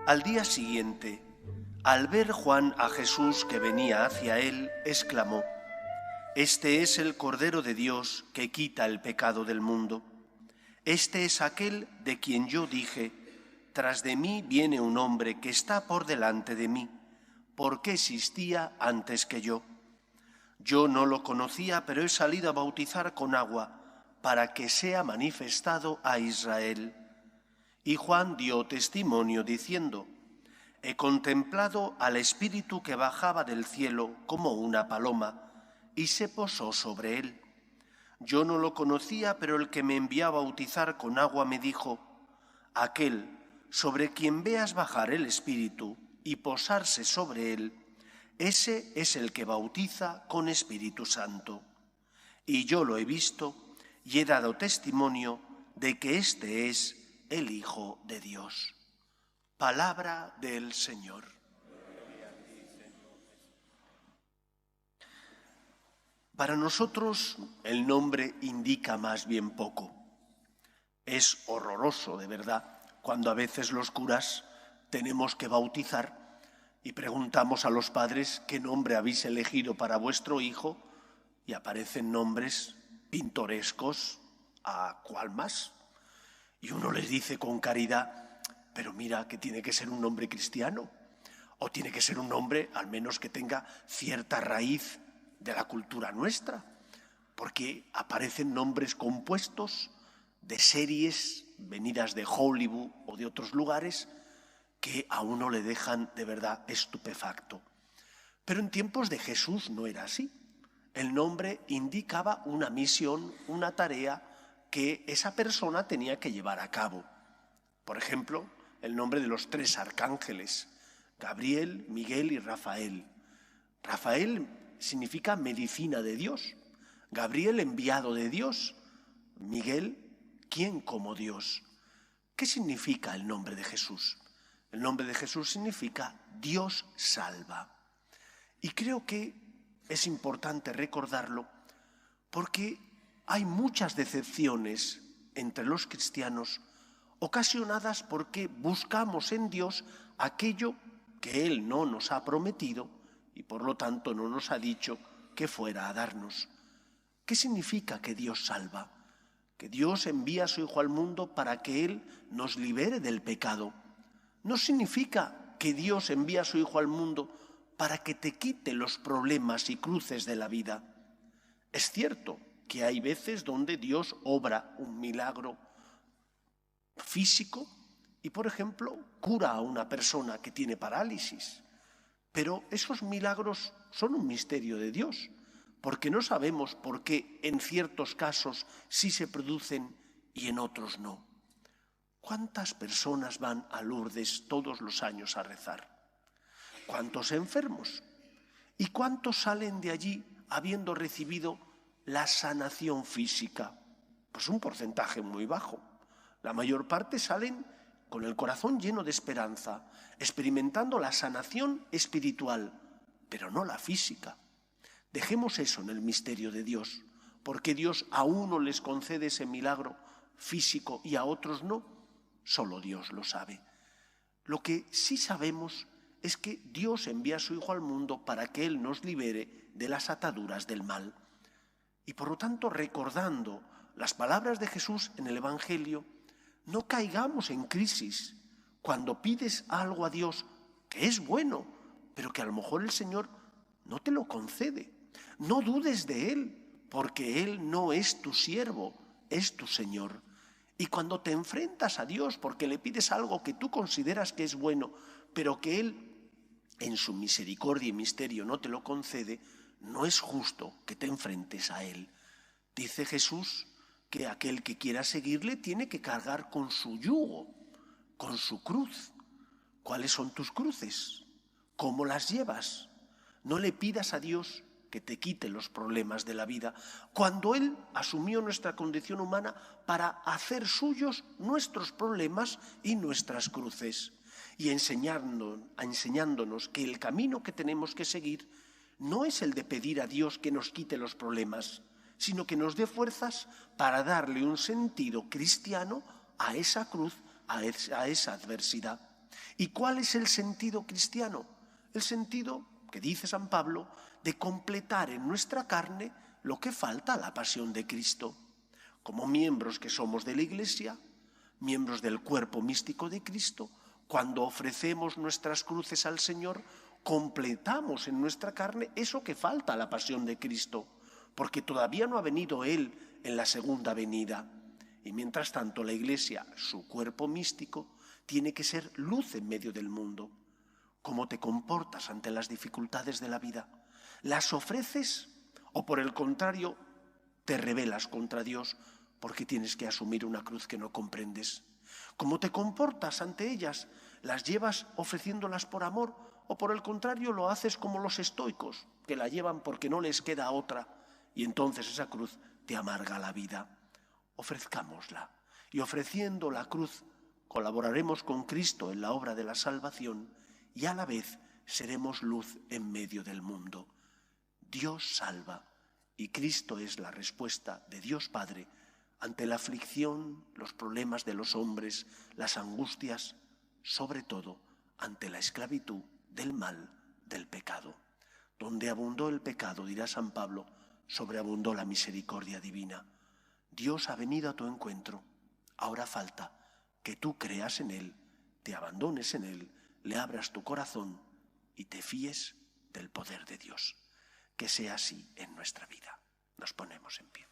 Al día siguiente, al ver Juan a Jesús que venía hacia él, exclamó: «Este es el Cordero de Dios que quita el pecado del mundo. Este es aquel de quien yo dije: tras de mí viene un hombre que está por delante de mí, porque existía antes que yo. Yo no lo conocía, pero he salido a bautizar con agua para que sea manifestado a Israel». Y Juan dio testimonio diciendo: «He contemplado al Espíritu que bajaba del cielo como una paloma y se posó sobre él. Yo no lo conocía, pero el que me envió a bautizar con agua me dijo: aquel sobre quien veas bajar el Espíritu y posarse sobre él, ese es el que bautiza con Espíritu Santo. Y yo lo he visto y he dado testimonio de que este es el Hijo de Dios». Palabra del Señor. Para nosotros el nombre indica más bien poco. Es horroroso, de verdad, cuando a veces los curas tenemos que bautizar y preguntamos a los padres qué nombre habéis elegido para vuestro hijo y aparecen nombres pintorescos, ¿a cuál más? Y uno les dice con caridad: pero mira que tiene que ser un nombre cristiano, o tiene que ser un nombre al menos que tenga cierta raíz de la cultura nuestra, porque aparecen nombres compuestos de series venidas de Hollywood o de otros lugares que a uno le dejan de verdad estupefacto. Pero en tiempos de Jesús no era así. El nombre indicaba una misión, una tarea que esa persona tenía que llevar a cabo. Por ejemplo, el nombre de los 3 arcángeles: Gabriel, Miguel y Rafael. Rafael significa medicina de Dios. Gabriel, enviado de Dios. Miguel, ¿quién como Dios? ¿Qué significa el nombre de Jesús? El nombre de Jesús significa Dios salva. Y creo que es importante recordarlo porque hay muchas decepciones entre los cristianos ocasionadas porque buscamos en Dios aquello que Él no nos ha prometido y por lo tanto no nos ha dicho que fuera a darnos. ¿Qué significa que Dios salva? Que Dios envía a su Hijo al mundo para que Él nos libere del pecado. No significa que Dios envía a su Hijo al mundo para que te quite los problemas y cruces de la vida. Es cierto que hay veces donde Dios obra un milagro físico y, por ejemplo, cura a una persona que tiene parálisis. Pero esos milagros son un misterio de Dios, porque no sabemos por qué en ciertos casos sí se producen y en otros no. ¿Cuántas personas van a Lourdes todos los años a rezar? ¿Cuántos enfermos? ¿Y cuántos salen de allí habiendo recibido la sanación física? Pues un porcentaje muy bajo. La mayor parte salen con el corazón lleno de esperanza, experimentando la sanación espiritual, pero no la física. Dejemos eso en el misterio de Dios, porque Dios a uno les concede ese milagro físico y a otros no. Solo Dios lo sabe. Lo que sí sabemos es que Dios envía a su Hijo al mundo para que Él nos libere de las ataduras del mal. Y por lo tanto, recordando las palabras de Jesús en el Evangelio, no caigamos en crisis cuando pides algo a Dios que es bueno, pero que a lo mejor el Señor no te lo concede. No dudes de Él, porque Él no es tu siervo, es tu Señor. Y cuando te enfrentas a Dios porque le pides algo que tú consideras que es bueno, pero que Él, en su misericordia y misterio, no te lo concede, no es justo que te enfrentes a Él. Dice Jesús que aquel que quiera seguirle tiene que cargar con su yugo, con su cruz. ¿Cuáles son tus cruces? ¿Cómo las llevas? No le pidas a Dios que te quite los problemas de la vida, cuando Él asumió nuestra condición humana para hacer suyos nuestros problemas y nuestras cruces, y enseñándonos que el camino que tenemos que seguir no es el de pedir a Dios que nos quite los problemas, sino que nos dé fuerzas para darle un sentido cristiano a esa cruz, a esa adversidad. ¿Y cuál es el sentido cristiano? El sentido, que dice San Pablo, de completar en nuestra carne lo que falta a la pasión de Cristo. Como miembros que somos de la Iglesia, miembros del cuerpo místico de Cristo, cuando ofrecemos nuestras cruces al Señor, completamos en nuestra carne eso que falta a la pasión de Cristo, porque todavía no ha venido Él en la segunda venida. Y mientras tanto la Iglesia, su cuerpo místico, tiene que ser luz en medio del mundo. ¿Cómo te comportas ante las dificultades de la vida? ¿Las ofreces o por el contrario te rebelas contra Dios porque tienes que asumir una cruz que no comprendes? ¿Cómo te comportas ante ellas? ¿Las llevas ofreciéndolas por amor o por el contrario lo haces como los estoicos, que la llevan porque no les queda otra y entonces esa cruz te amarga la vida? Ofrezcámosla y ofreciendo la cruz colaboraremos con Cristo en la obra de la salvación y a la vez seremos luz en medio del mundo. Dios salva y Cristo es la respuesta de Dios Padre ante la aflicción, los problemas de los hombres, las angustias, sobre todo ante la esclavitud del mal, del pecado. Donde abundó el pecado, dirá San Pablo, sobreabundó la misericordia divina. Dios ha venido a tu encuentro. Ahora falta que tú creas en Él, te abandones en Él, le abras tu corazón y te fíes del poder de Dios. Que sea así en nuestra vida. Nos ponemos en pie.